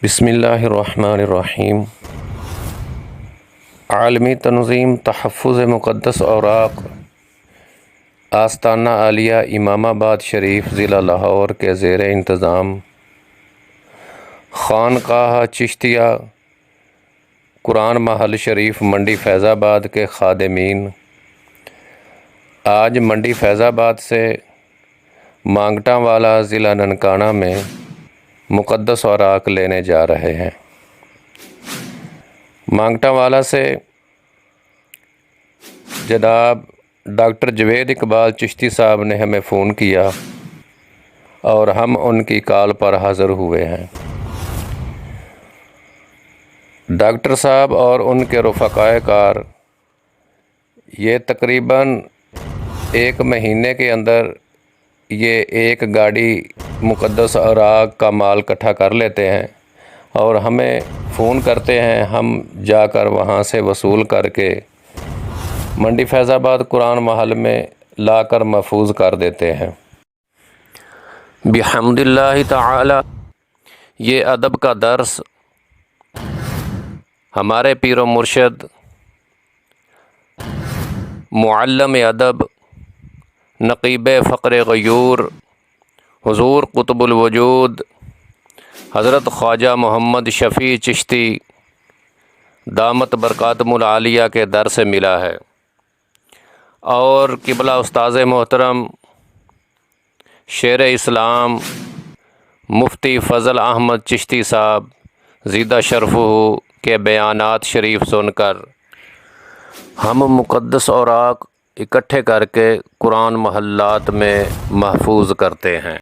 بسم اللہ الرحمن الرحیم۔ عالمی تنظیم تحفظ مقدس اوراق آستانہ عالیہ امام آباد شریف ضلع لاہور کے زیر انتظام خانقاہ چشتیہ قرآن محل شریف منڈی فیض آباد کے خادمین آج منڈی فیض آباد سے مانگٹا والا ضلع ننکانہ میں مقدس اوراق لینے جا رہے ہیں۔ مانگٹا والا سے جناب ڈاکٹر جوید اقبال چشتی صاحب نے ہمیں فون کیا اور ہم ان کی کال پر حاضر ہوئے ہیں۔ ڈاکٹر صاحب اور ان کے رفقائے کار یہ تقریباً 1 مہینے کے اندر یہ ایک گاڑی مقدس اوراق کا مال اکٹھا کر لیتے ہیں اور ہمیں فون کرتے ہیں، ہم جا کر وہاں سے وصول کر کے منڈی فیض آباد قرآن محل میں لا کر محفوظ کر دیتے ہیں۔ بحمد اللہ تعالی یہ ادب کا درس ہمارے پیر و مرشد معلم ادب نقیب فقر غیور حضور قطب الوجود حضرت خواجہ محمد شفیع چشتی دامت برکاتہم العالیہ کے در سے ملا ہے، اور قبلہ استاذ محترم شیر اسلام مفتی فضل احمد چشتی صاحب زیدہ شرفہ کے بیانات شریف سن کر ہم مقدس اوراق اکٹھے کر کے قرآن محلات میں محفوظ کرتے ہیں۔